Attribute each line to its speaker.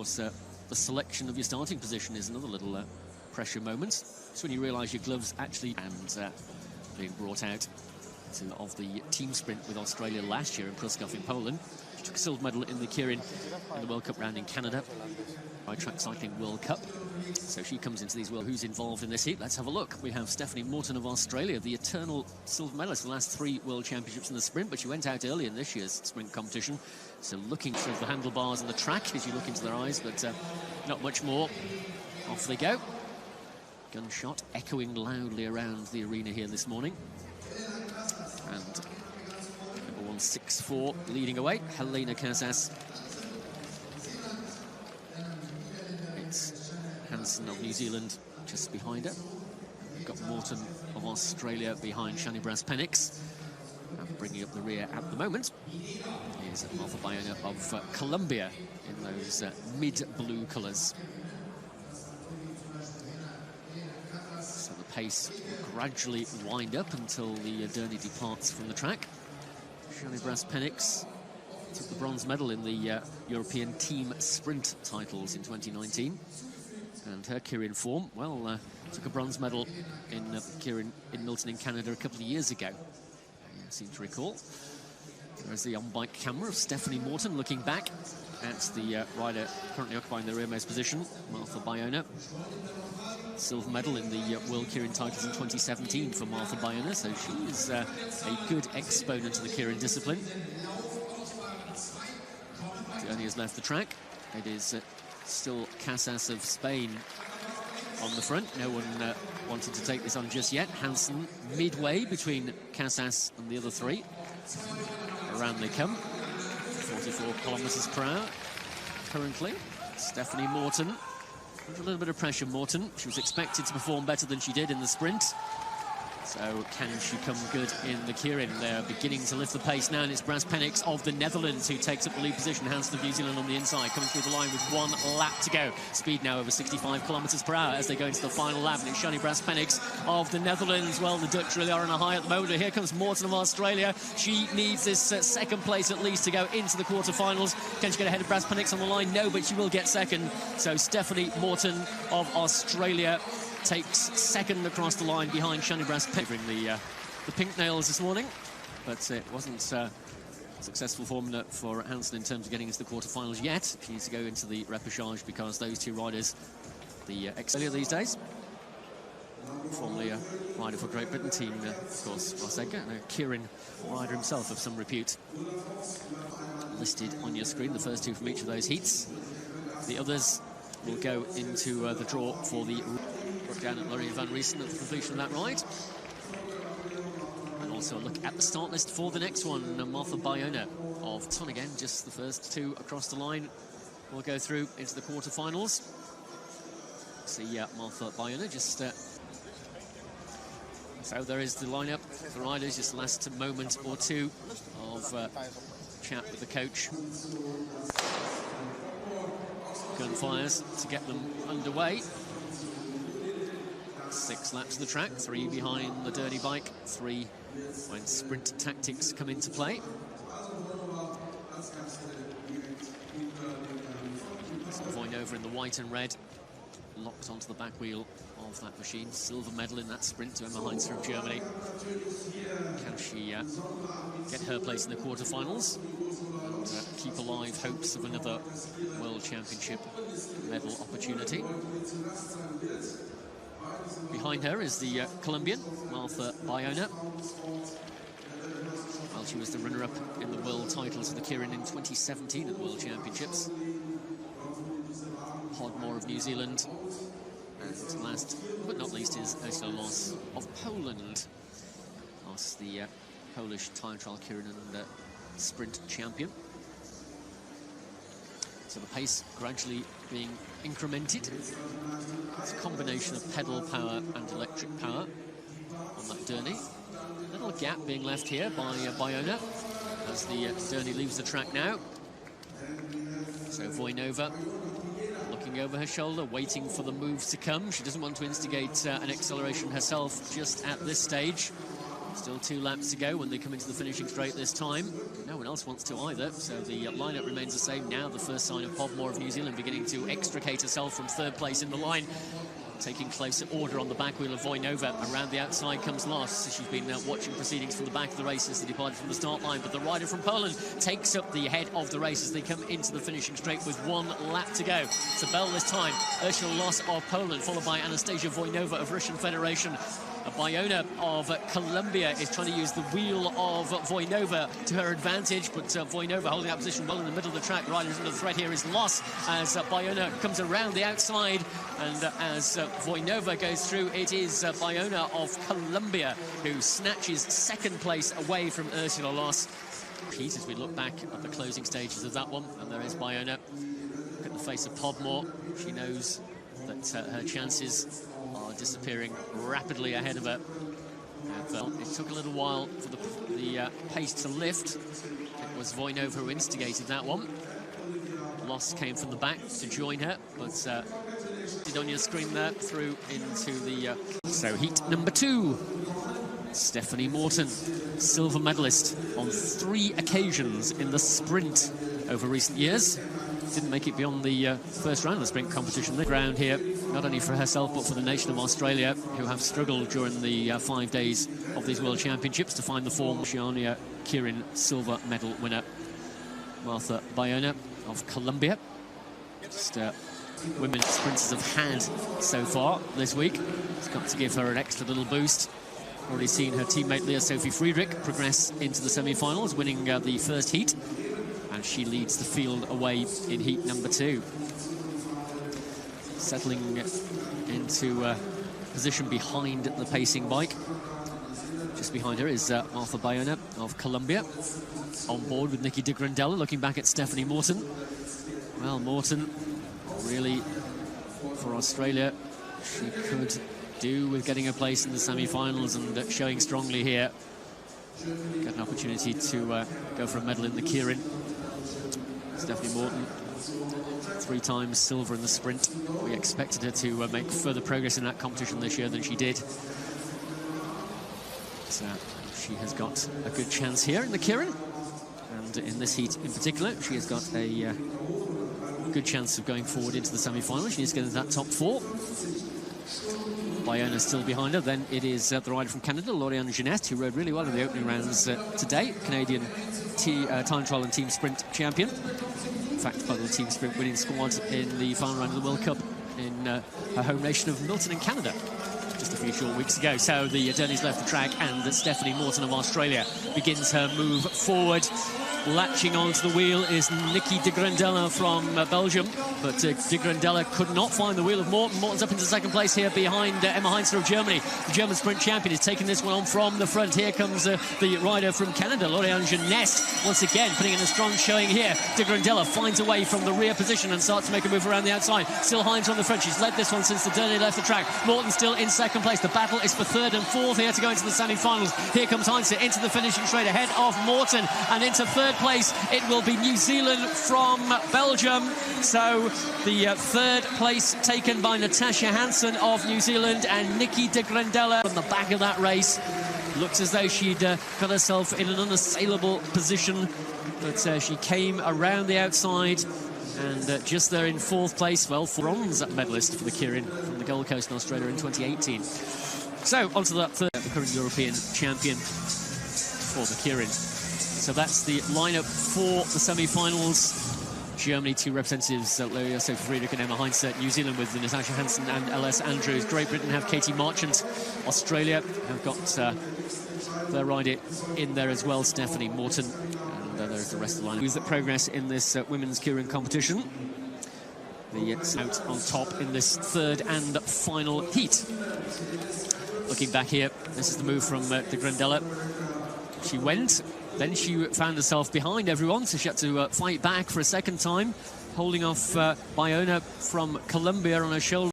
Speaker 1: course, the selection of your starting position is another little pressure moment. It's when you realise your gloves actually and being brought out of the team sprint with Australia last year in Pruszków in Poland. She took a silver medal in the Kirin in the World Cup round in Canada by Track Cycling World Cup. So she comes into these who's involved in this heat. Let's have a look. We have Stephanie Morton of Australia, the eternal silver medalist, the last 3 World Championships in the sprint, but she went out early in this year's sprint competition. So looking through the handlebars and the track as you look into their eyes, but not much more. Off they go. Gunshot echoing loudly around the arena here this morning. And number 164 leading away, Helena Casas. It's Hansen of New Zealand just behind her. We've got Morton of Australia behind Shani Brass-Penix. And bringing up the rear at the moment is Martha Bayona of Colombia in those mid-blue colours. So the pace will gradually wind up until the Derny departs from the track. Shani Brass-Penix took the bronze medal in the European team sprint titles in 2019. And her Kirin form, well, took a bronze medal in Kirin in Milton in Canada a couple of years ago. I seem to recall. There's the on-bike camera of Stephanie Morton looking back at the rider currently occupying the rearmost position, Martha Bayona. Silver medal in the World Kirin titles in 2017 for Martha Bayona, so she is a good exponent of the Kirin discipline. Derny has left the track. It is still Casas of Spain on the front. No one wanted to take this on just yet. Hansen midway between Casas and the other 3. Around they come. 44 kilometers per hour currently. Stephanie Morton. Under a little bit of pressure, Morton. She was expected to perform better than she did in the sprint. So can she come good in the Kirin? They're beginning to lift the pace now, and it's Brass-Penix of the Netherlands who takes up the lead position. Hansen of New Zealand on the inside, coming through the line with 1 lap to go. Speed now over 65 kilometers per hour as they go into the final lap, and it's Shani Brass-Penix of the Netherlands. Well, the Dutch really are on a high at the moment. Here comes Morton of Australia. She needs this second place at least to go into the quarterfinals. Can she get ahead of Brass-Penix on the line? No, but she will get second. So Stephanie Morton of Australia takes second across the line behind Shani Brass-Penix. The pink nails this morning, but it wasn't successful formula for Hansen in terms of getting into the quarterfinals yet. She needs to go into the repechage because those 2 riders, the ex-earlier these days, formerly a rider for Great Britain team, of course, Ross Edgar, and a Kirin rider himself of some repute. Listed on your screen, the first 2 from each of those heats. The others will go into the draw for the down at Lorraine van Riesen at the completion of that ride. And also a look at the start list for the next one. Martha Bayona of Ton again, just the first 2 across the line will go through into the quarterfinals. See Martha Bayona just so there is the lineup for riders, just the last moment or 2 of chat with the coach. Gunfires to get them underway. 6 laps of the track, 3 behind the Derny bike, 3 when sprint tactics come into play. Voinova in the white and red, locked onto the back wheel of that machine. Silver medal in that sprint to Emma Heinz from Germany. Can she get her place in the quarterfinals and keep alive hopes of another World Championship medal opportunity? Behind her is the Colombian, Martha Bayona. Well, she was the runner-up in the world titles for the Kirin in 2017 at the World Championships. Podmore of New Zealand. And last but not least is Ursula Loss of Poland. Loss, the Polish time trial Kirin and sprint champion. So the pace gradually being incremented. It's a combination of pedal power and electric power on that Derny. A little gap being left here by Bayona as the Derny leaves the track now. So Voinova looking over her shoulder, waiting for the moves to come. She doesn't want to instigate an acceleration herself just at this stage. Still 2 laps to go when they come into the finishing straight this time. No one else wants to either, so the lineup remains the same. Now the first sign of Podmore of New Zealand beginning to extricate herself from 3rd place in the line. Taking closer order on the back wheel of Voinova. Around the outside comes Loss. She's been watching proceedings from the back of the race since they departed from the start line. But the rider from Poland takes up the head of the race as they come into the finishing straight with 1 lap to go. It's a bell this time. Ursula Loss of Poland, followed by Anastasia Voinova of Russian Federation. Bayona of Colombia is trying to use the wheel of Voinova to her advantage, but Voinova holding that position well in the middle of the track. Right into the threat here is Loss as Bayona comes around the outside, and as Voinova goes through, it is Bayona of Colombia who snatches 2nd place away from Ursula Loss. As we look back at the closing stages of that one, and there is Bayona. Look at the face of Podmore. She knows that her chances are disappearing rapidly ahead of her. It took a little while for the pace to lift. It was Voinova who instigated that one. Loss came from the back to join her, but did on your screen there through into the... So heat number 2. Stephanie Morton, silver medalist on 3 occasions in the sprint over recent years. Didn't make it beyond the first round of the sprint competition. The ground here, not only for herself, but for the nation of Australia, who have struggled during the 5 days of these World Championships to find the form. Shiania Kirin, silver medal winner. Martha Bayona of Colombia. Just women sprinters have had so far this week. It's got to give her an extra little boost. Already seen her teammate Leah Sophie Friedrich progress into the semi-finals, winning the first heat. And she leads the field away in heat number 2. Settling into position behind the pacing bike. Just behind her is Martha Bayona of Colombia. On board with Nikki de Grandella, looking back at Stephanie Morton. Well, Morton, really, for Australia, she could do with getting a place in the semi-finals and showing strongly here. Get an opportunity to go for a medal in the Kirin. Stephanie Morton, 3 times silver in the sprint. We expected her to make further progress in that competition this year than she did. So she has got a good chance here in the Kirin. And in this heat in particular, she has got a good chance of going forward into the semi-final. She needs to get into that top 4. Bayona still behind her. Then it is the rider from Canada, Lauriane Jeunesse, who rode really well in the opening rounds today. Canadian time trial and team sprint champion. In fact, part of the team sprint winning squad in the final round of the World Cup in her home nation of Milton in Canada just a few short weeks ago. So the Derni's left the track, and Stephanie Morton of Australia begins her move forward. Latching onto the wheel is Nikki de Grandella from Belgium, but de Grandella could not find the wheel of Morton. Morton's up into 2nd place here behind Emma Heinzer of Germany. The German sprint champion is taking this one on from the front. Here comes the rider from Canada, Lauriane Jeunesse, once again putting in a strong showing here. De Grandella finds a way from the rear position and starts to make a move around the outside. Still Heinzer on the front. She's led this one since the Dernier left the track. Morton still in 2nd place. The battle is for 3rd and 4th here to go into the semi-finals. Here comes Heinzer into the finishing straight ahead of Morton, and into 3rd place it will be New Zealand from Belgium. So the 3rd place taken by Natasha Hansen of New Zealand, and Nikki de Grandella from the back of that race. Looks as though she'd got herself in an unassailable position, but she came around the outside and just there in 4th place. Well, bronze medalist for the Kirin from the Gold Coast in Australia in 2018. So onto that 3rd, the current European champion for the Kirin. So that's the lineup for the semi-finals. Germany, 2 representatives, Leah Sophie Friedrich and Emma Heinzer. New Zealand with Natasha Hansen and LS Andrews. Great Britain have Katie Marchant. Australia have got their rider in there as well, Stephanie Morton. And there's the rest of the lineup. Who's that progress in this women's Kirin competition? The out on top in this 3rd and final heat. Looking back here, this is the move from de Grandella. She went. Then she found herself behind everyone, so she had to fight back for a 2nd time, holding off Bayona from Colombia on her shoulder.